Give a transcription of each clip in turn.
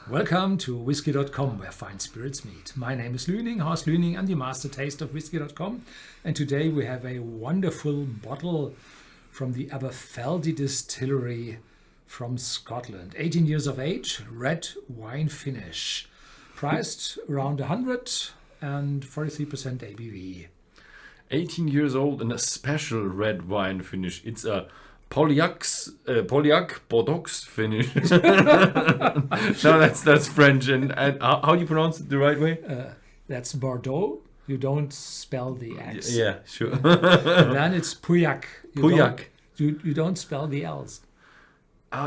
Welcome to Whisky.com, where fine spirits meet. My name is Lüning, Horst Lüning. I'm the master taster of Whisky.com. And today we have a wonderful bottle from the Aberfeldy Distillery from Scotland. 18 years of age, red wine finish. Priced around 100 and 43% ABV. 18 years old and a special red wine finish. It's a Pauillac Bordeaux finish. No, that's French. And how do you pronounce it the right way? That's Bordeaux. You don't spell the X. Yeah, sure. And then it's Pauillac. Pauillac. You don't spell the L's.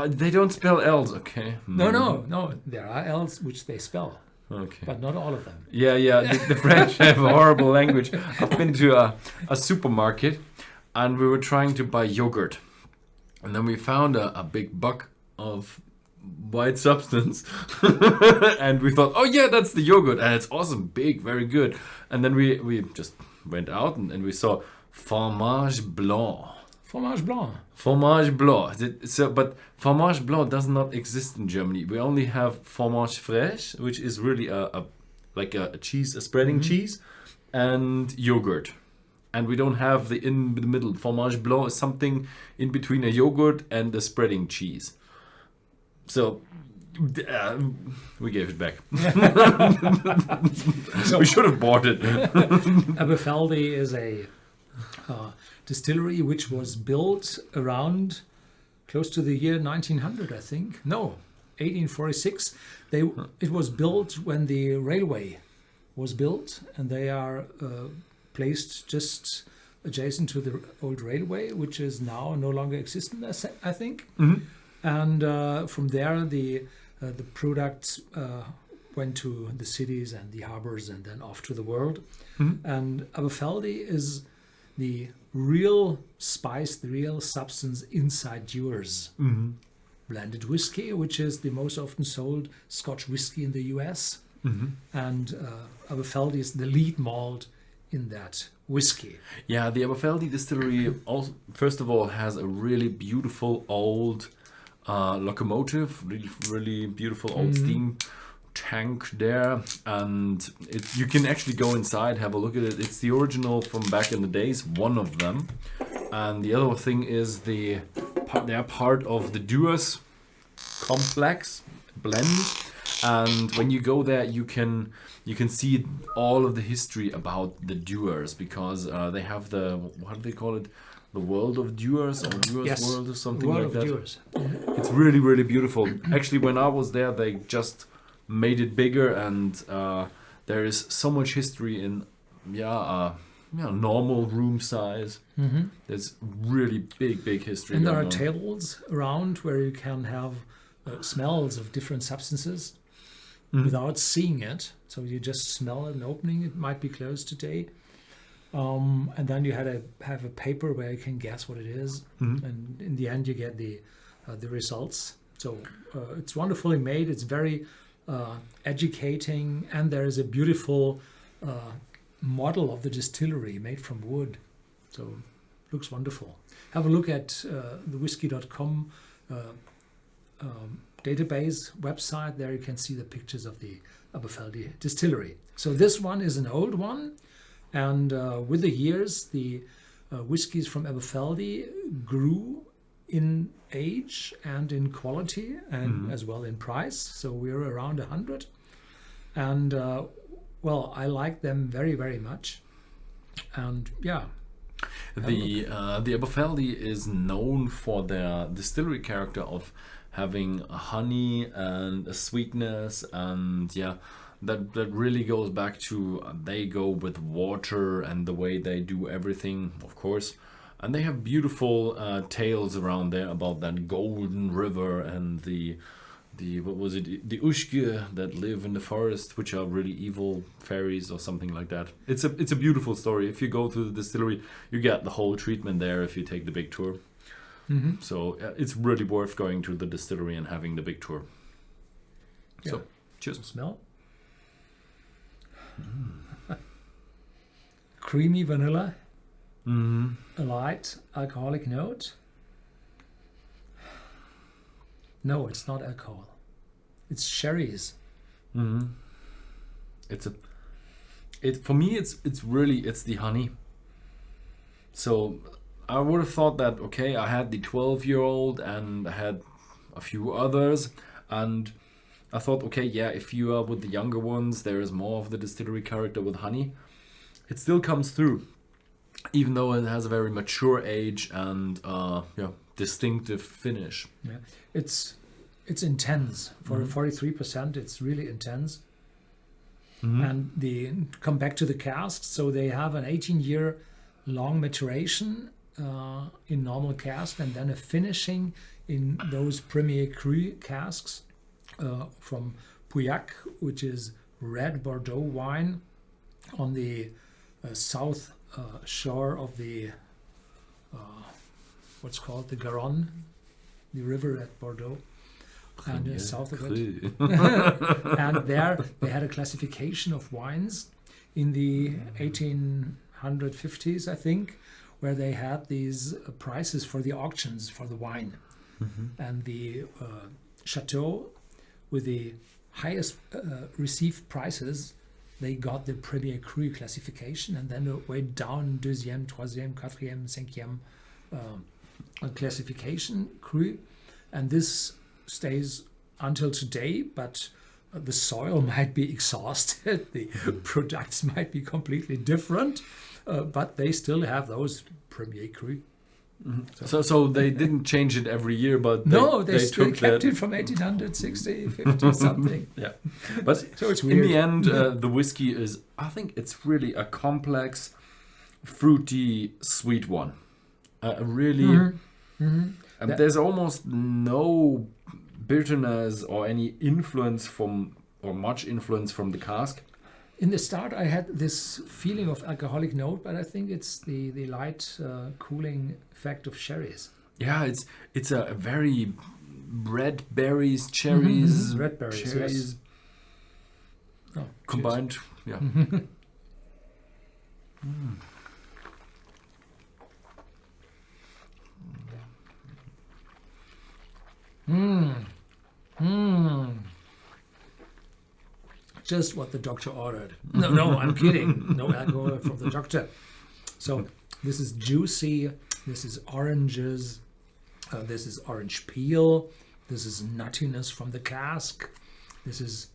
They don't spell L's, okay. No. There are L's which they spell. Okay. But not all of them. Yeah. The French have a horrible language. I've been to a supermarket and we were trying to buy yogurt. And then we found a big buck of white substance. And we thought, oh yeah, that's the yogurt. And it's awesome, big, very good. And then we just went out and we saw fromage blanc. Fromage blanc. Fromage blanc. But fromage blanc does not exist in Germany. We only have fromage fraîche, which is really a cheese, a spreading cheese, and yogurt. And we don't have the in the middle. Fromage blanc is something in between a yogurt and a spreading cheese. So we gave it back. So we should have bought it. Aberfeldy is a distillery which was built around close to the year 1900, I think. No, 1846. It was built when the railway was built, and they are placed just adjacent to the old railway, which is now no longer existent, I think. Mm-hmm. And from there, the products went to the cities and the harbors and then off to the world. Mm-hmm. And Aberfeldy is the real spice, the real substance inside yours. Mm-hmm. Blended whiskey, which is the most often sold Scotch whiskey in the US. Mm-hmm. And Aberfeldy is the lead malt in that whiskey. Yeah, the Aberfeldy distillery also, first of all, has a really beautiful old locomotive, really beautiful old steam tank there, and you can actually go inside, have a look at it. It's the original from back in the days, one of them. And the other thing is they're part of the Duas complex blend. And when you go there, you can see all of the history about the Dewars, because they have what do they call it? The World of Dewars, or Dewars World or something like that. Dewars. It's really, really beautiful. Actually, when I was there, they just made it bigger, and there is so much history in normal room size. Mm-hmm. There's really big history. And there are tables around where you can have smells of different substances. Mm-hmm. Without seeing it, so you just smell an opening. It might be closed today, and then you have a paper where you can guess what it is, and in the end you get the results. So it's wonderfully made. It's very educating, and there is a beautiful model of the distillery made from wood. So looks wonderful. Have a look at the Whisky.com. Database website. There you can see the pictures of the Aberfeldy distillery. So this one is an old one, and with the years the whiskies from Aberfeldy grew in age and in quality, and as well in price. So we're around 100, and I like them very, very much. And yeah, the Aberfeldy is known for their distillery character of having a honey and a sweetness, and that really goes back to they go with water and the way they do everything, of course. And they have beautiful tales around there about that golden river and the what was it, the Ushge that live in the forest, which are really evil fairies or something like that. It's a beautiful story. If you go to the distillery, you get the whole treatment there if you take the big tour. Mm-hmm. So it's really worth going to the distillery and having the big tour. Yeah. So, cheers. Smell. Creamy vanilla. A light alcoholic note. No, it's not alcohol. It's sherries. Mm-hmm. For me, it's really the honey. So I would have thought that, okay, I had the 12-year-old and I had a few others, and I thought, okay, yeah, if you are with the younger ones, there is more of the distillery character with honey. It still comes through, even though it has a very mature age and distinctive finish. Yeah, it's intense. For 43%, it's really intense. Mm-hmm. And come back to the casks, so they have an 18-year long maturation in normal cask, and then a finishing in those Premier Cru casks from Pauillac, which is red Bordeaux wine on the south shore of the what's called the Garonne, the river at Bordeaux, and south of it. And there they had a classification of wines in the 1850s, I think, where they had these prices for the auctions for the wine. Mm-hmm. And the châteaux with the highest received prices, they got the Premier Cru classification, and then it went down deuxième, troisième, quatrième, cinquième classification Cru, and this stays until today, but the soil might be exhausted, the products might be completely different, but they still have those Premier Cru. Mm-hmm. So they didn't change it every year, but they still kept it from 1860, 50 something. Yeah, but so it's weird. In the end, the whiskey is, I think it's really a complex, fruity, sweet one. Really, and there's almost no bitterness or any influence or much influence from the cask. In the start, I had this feeling of alcoholic note, but I think it's the light cooling effect of sherries. Yeah, it's a very red berries, cherries, Mm-hmm. Red berries, cherries, yes. Oh, combined. Cheers. Yeah. Just what the doctor ordered. No, I'm kidding. No alcohol from the doctor. So this is juicy. This is oranges. This is orange peel. This is nuttiness from the cask. This is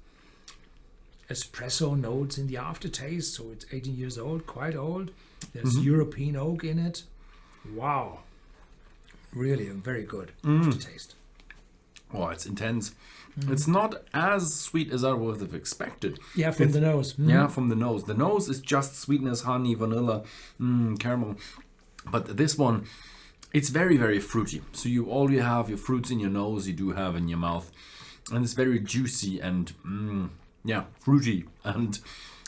espresso notes in the aftertaste. So it's 18 years old, quite old. There's European oak in it. Wow. Really a very good aftertaste. Oh, it's intense. It's not as sweet as I would have expected. Yeah, from the nose. Yeah, from the nose. The nose is just sweetness, honey, vanilla, caramel. But this one, it's very, very fruity. So you have your fruits in your nose, you do have in your mouth. And it's very juicy and, fruity. And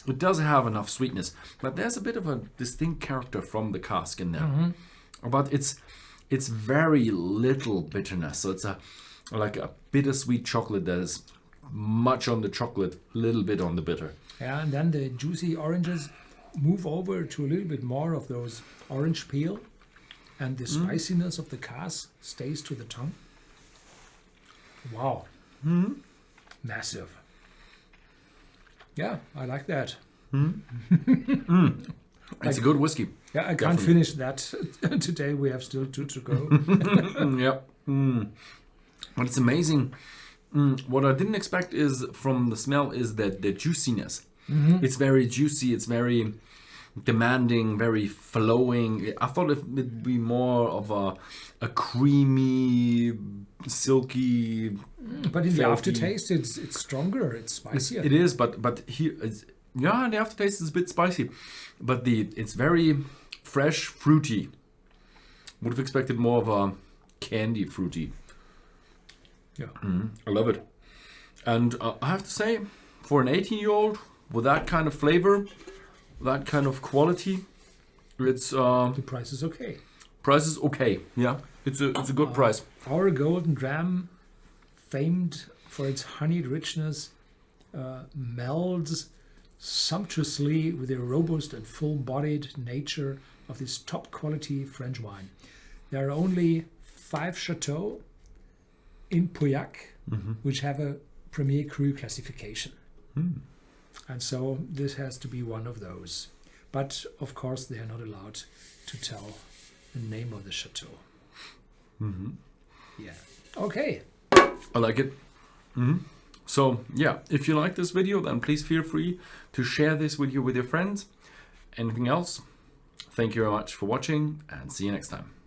it does have enough sweetness. But there's a bit of a distinct character from the cask in there. But it's very little bitterness. So it's like a bittersweet chocolate that is much on the chocolate, little bit on the bitter. Yeah, and then the juicy oranges move over to a little bit more of those orange peel, and the spiciness of the cask stays to the tongue. Wow. Massive. Yeah, I like that. It's a good whiskey. Yeah, I can't finish that today. We have still 2 to go. Yeah. But it's amazing. What I didn't expect is from the smell is that the juiciness. It's very juicy. It's very demanding, very flowing. I thought it would be more of a creamy, silky. But in the aftertaste, it's stronger. It's spicier. It is, but here, the aftertaste is a bit spicy, but it's very fresh, fruity. Would have expected more of a candy fruity. Yeah, I love it. And I have to say, for an 18-year-old with that kind of flavor, that kind of quality, it's the price is okay. Price is okay. Yeah, it's a good price. Our Golden Dram, famed for its honeyed richness, melds sumptuously with the robust and full-bodied nature of this top-quality French wine. There are only 5 châteaux in Pauillac, which have a Premier Cru classification. And so this has to be one of those. But of course, they are not allowed to tell the name of the chateau. Yeah. Okay. I like it. So yeah, if you like this video, then please feel free to share this video with your friends. Anything else? Thank you very much for watching, and see you next time.